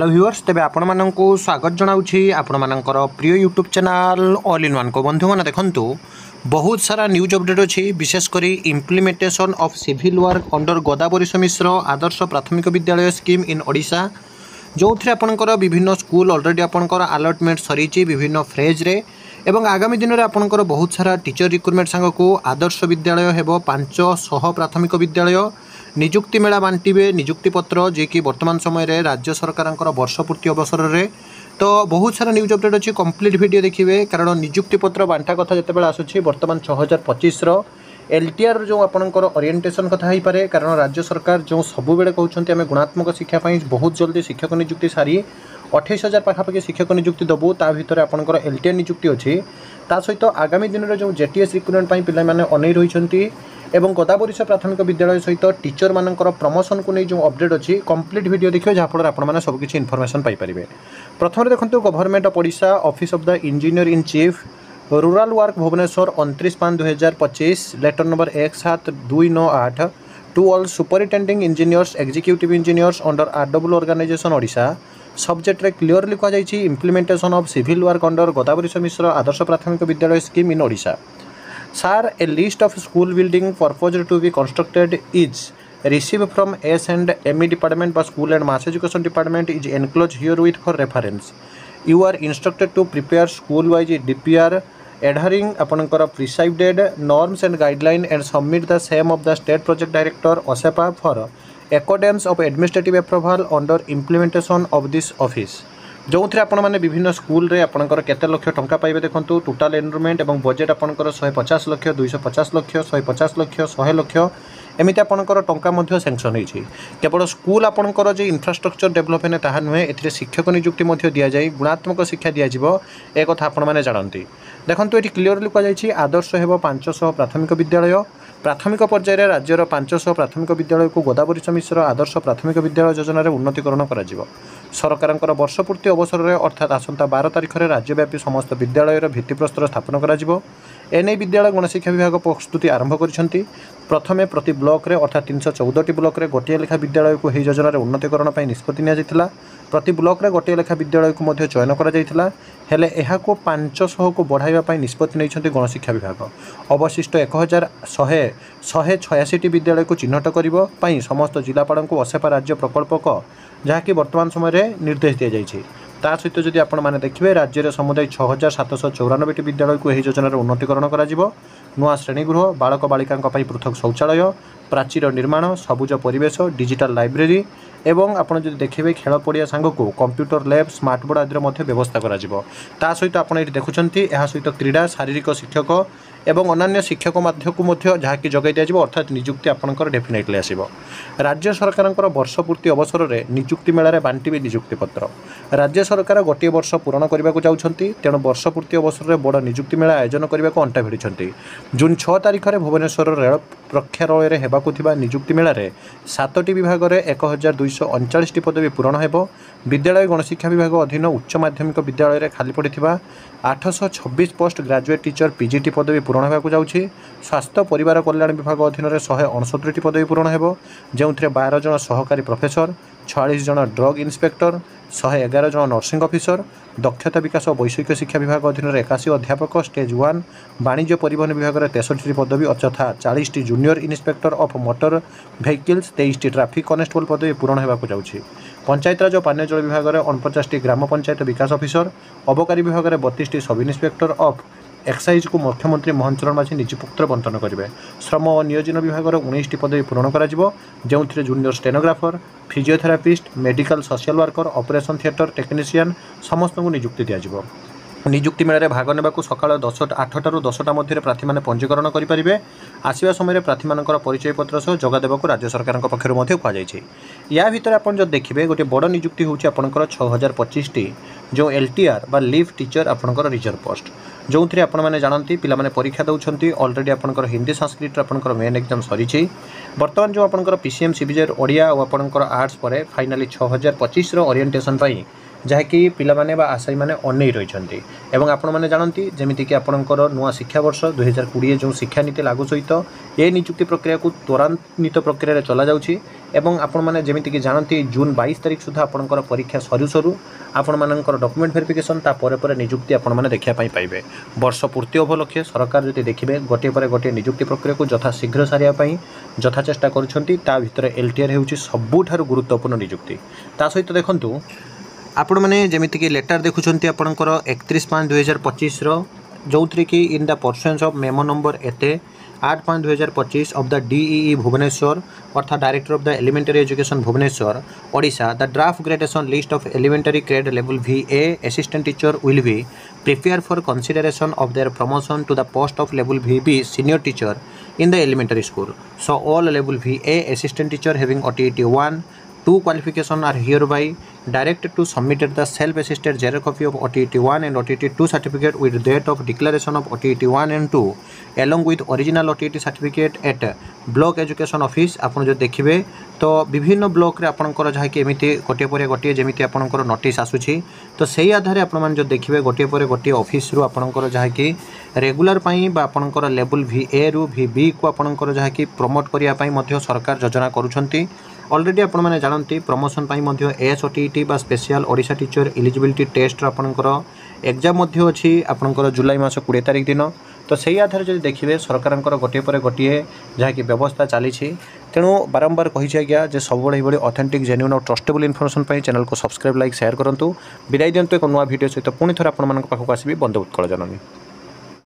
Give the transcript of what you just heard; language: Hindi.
हेलो व्यूअर्स तेबे आपण माननकु स्वागत जनाउछि आपण मानकर प्रिय YouTube channel all in one को बंधु माने देखंतु बहुत सारा न्यूज अपडेट अछि विशेष करी implementation of civil work under Godavari Mishra Adarsha Prathamik Vidyalaya scheme in Odisha जो थे आपंकर विभिन्न स्कूल अलरेडी आपंकर अलॉटमेंट सरी विभिन्न फ्रेज रे एवं आगामी दिन में आपंकर बहुत सारा टीचर रिक्रुटमेंट सांग को आदर्श विद्यालय हेबो 500 प्राथमिक विद्यालय निजुक्ति मेला बांटे निजुक्ति पत्र जे कि वर्तमान समय रे राज्य सरकार वर्षपूर्ति अवसर में तो बहुत सारा न्यूज अपडेट अच्छी कंप्लीट वीडियो देखिए कारण निजुक्ति पत्र बांटा कथा जिते आसूँ बर्तमान 6025 एलटीआर जो आपंकर ओरिएंटेशन कथा हो पारे कारण राज्य सरकार जो सब बेले कहते आम गुणात्मक शिक्षापी बहुत जल्दी शिक्षक निजुक्ति सारी 28,000 पाखापाखि शिक्षक निजुक्ति देवु ता भीतर आपंकर एलटीआर निजुक्ति अच्छी ता सहित आगामी दिन में जो जेटीएस रिक्रुटमेंट पे पाने अनै रही एवं गोदावरी प्राथमिक विद्यालय सहित टीचर मानकर प्रमोशन को नहीं जो अपडेट अच्छी कंप्लीट वीडियो देखिए जहाँफल आपने सबकि इनफर्मेशन पाइपर। प्रथम देखो government of Odisha office of the engineer in chief rural work Bhubaneswar 29/5/2025 letter number 17298 to all superintending engineers executive engineers under RW organisation Odisha subject re clearly कहुई implementation of civil work under Godavari Mishra Adarsha Prathamik Vidyalaya scheme in Odisha. Sir, a list of school building proposed to be constructed is received from S&ME department by school and mass education department is enclosed herewith for reference. You are instructed to prepare school wise DPR adhering upon prescribed norms and guidelines and submit the same of the state project director OSEPA for accordance of administrative approval under implementation of this office. जो थे आपण मैंने विभिन्न स्कूल रे आपणकर केते लक्ष टंका पाइबे देखंतु टोटाल एनरोलमेंट एवं बजेट आपणकर 150 लक्ष 250 लक्ष 150 लक्ष 100 लक्ष एमिति आपणकर टंका मध्ये सैंक्शन होईछि। केवल स्कूल आपणकर जे इंफ्रास्ट्रक्चर डेवलपमेंट ताहा नुहे एथिरे शिक्षक नियुक्ति मध्ये दिया जाय गुणात्मक शिक्षा दिया जिवो ए कथा आपण माने जानंती। देखंतु एठी क्लियरली कह जायछि आदर्श हेबो 500 प्राथमिक विद्यालय प्राथमिक पर्यायर राज्यर 500 प्राथमिक विद्यालय को गोदावरी मिश्र आदर्श प्राथमिक विद्यालय योजना उन्नतीकरण कर सरकार वर्षपूर्ति अवसर में अर्थात आसंता 12 तारिख में राज्यव्यापी समस्त विद्यालय भित्तिप्रस्तर स्थापन कर विद्यालय गणशिक्षा विभाग प्रस्तुति आरंभ कर प्रथमे प्रति ब्लॉक रे अर्थात 314 ब्लॉक रे गोटे लेखा विद्यालय को यह योजन उन्नतीकरण निष्पत्ति नि प्रति ब्लॉक रे गोटे लेखा विद्यालय को मध्य चयन कर 500 को बढ़ाइबा निष्पत्ति नहीं गणशिक्षा विभाग अवशिष्ट 1186 विद्यालय को चिन्हट करने समस्त जिलापाल को ओसेपा राज्य प्रकल्पक जहाँकि वर्तमान समय निर्देश दि जाइए। ता सहित जदि आपण मैंने देखिए राज्य में समुदाय 6794 विद्यालय को यह योजन उन्नतीकरण कर नुआ श्रेणीगृह बालक बालिका पृथक शौचालय प्राचीर निर्माण सबुज परिवेश डिजिटल लाइब्रेरी एवं आपड़ जब देखिए खेल पड़िया सांग को कंप्यूटर लैब स्मार्ट बोर्ड आदि व्यवस्था करा सहित आप देखुं सहित क्रीड़ा शारीरिक शिक्षक एवं अन्य शिक्षक मध्य जहाँकि जगै दि अर्थात निजुक्ति आपंकर डेफिनेटली आसो। राज्य सरकार वर्षपूर्ति अवसर में निजुक्ति मेलार बांटे निजुक्ति पत्र राज्य सरकार गोटे वर्ष पूरण करने को जाऊँगी तेणु वर्षपूर्ति अवसर में बड़ निजुक्ति मेला आयोजन करने को अंटा भिड़ी। जून 6 तारिख में भुवनेश्वर रेल प्रेक्षालय में होगा निजुक्ति मेलार 7टी विभाग में 1239 पदवी पूरण हो। विद्यालय गणशिक्षा विभाग अधीन उच्च माध्यमिक विद्यालय में खाली पड़ी 826 पोस्ट ग्रेजुएट टीचर पीजीटी पदवी पूरण होगा जाऊँगी। स्वास्थ्य परिवार कल्याण विभाग अधीन 169 पदवी पूरण हो जो 12 जन सहकारी प्रोफेसर 46 जन ड्रग इन्स्पेक्टर 111 जन नर्सिंग ऑफिसर दक्षता विकास और वैषयिक शिक्षा विभाग अधीन 81 अध्यापक स्टेज 1 वाणिज्य परिवहन विभाग में 63 पदवी तथा 40 junior inspector of motor vehicles 23 traffic constable पदवी पूरण होगा जाऊँगी। पंचायतराज और पानीय जल विभाग में 49 ग्राम पंचायत विकास ऑफिसर अबकारी विभाग में 32 सब इन्स्पेक्टर ऑफ एक्साइज को मुख्यमंत्री मोहन चरण माझी निजुक्ति बंटन करेंगे। श्रम और नियोजन विभाग में 19 पदवी पूरण कर junior stenographer physiotherapist medical social worker operation theatre technician समस्त को निजुक्ति दिज्व। निजुक्ति मेला भाग ने सकाल 8 ରୁ 10ଟା मध्य प्रार्थी मैंने पंजीकरण करेंगे। आसवा समय प्रार्थी मान परिचय पत्र सह जगह देवा राज्य सरकार पक्षर कहुई। या भितर आप जो देखिए गोटे बड़ निजुक्ति होकर 6025 जो एलटीआर बा लीव टीचर आपंकर रिजर्व पोस्ट जो थे आपने जानती पिला परीक्षा दौरान अलरेडी आपंकर हिंदी संस्कृत आपंकर मेन एग्जाम सरी बर्तमान जो आपंकर पीसीएम सीबीजे ओडिया और आपंकर आर्ट्स पर फाइनाली 6025 ओरिएंटेशन जहाँकि पिलामाने बा आशायी माने अनै रहिछन्ति एवं आपण माने जानती जेमिति कि आपणकर नुआ शिक्षा वर्ष 2020 जो शिक्षा नीति लागू सहित ए नियुक्ति प्रक्रिया को त्वरान्वित प्रक्रिया रे चला जाउछि एवं आपण माने जेमिति कि जानती जून 22 तारिख सुधा आपणकर परीक्षा सरू सरू आपण मानकर डॉक्यूमेंट वेरिफिकेशन ता परे परे नियुक्ति आपण माने देखिया पई पाइबे। वर्ष पूर्ति उपलक्षे सरकार जति देखिबे गोटे परे गोटे नियुक्ति प्रक्रिया को यथा शीघ्र सारिया पई यथा चेष्टा करुछन्ति ता भितर एलटीआर हेउछि सबुठारु गुरुत्वपूर्ण नियुक्ति। ता सहित देखंतु आपण माने जेमिति कि लेटर देखुछन्ति आपणकर 31/5/2025 रो जोथ्री कि in the pursuance of memo number एते 8/2025 ऑफ द डीईई भुवनेश्वर अर्थात director of the elementary education Bhubaneswar Odisha the draft gradation list of elementary grade level VA assistant teacher will be prepare for consideration of their promotion to the post of level VB senior teacher in the elementary school. So all level VA assistant teacher having OTET 1, 2 qualification are hereby directed to submit the self-assisted xerox copy of OTET 1 and OTET 2 certificate with date of declaration of OTET 1 and 2 along with original OTET certificate at block education office। आपन जो देखिबे तो विभिन्न ब्लॉक रे आपनकर जहा कि एमिति गोटे परे गोटे जेमिति आपनकर नोटिस आसुछि तो सेही आधार आपण मान जो देखिबे गोटे परे गोटे ऑफिस रु आपनकर जहा कि रेगुलर पई बा आपनकर लेवल VA रु VB को आपनकर जहा कि प्रमोट करिया पई मध्ये सरकार योजना करूछंती। ऑलरेडी आपण माने जानती प्रमोशन पई मध्ये ASOTET बा special Odisha teacher eligibility test आपनकर एग्जाम मध्ये अछि आपनकर जुलाई मास 20 तारिख दिन। तो सही आधार जदि देखिए सरकार गोटे पर गोटे जहाँकि व्यवस्था चली तेणु बारंबार कही गया जे सब बड़े ऑथेंटिक जेन्युइन और ट्रस्टेबल इनफॉरमेशन पर चैनल को सब्सक्राइब लाइक शेयर करूँ। विदाई दिंतु एक नुआ वीडियो सहित पुणी थोड़ा आपण पाखक आसबि बंधु उत्कल जननी।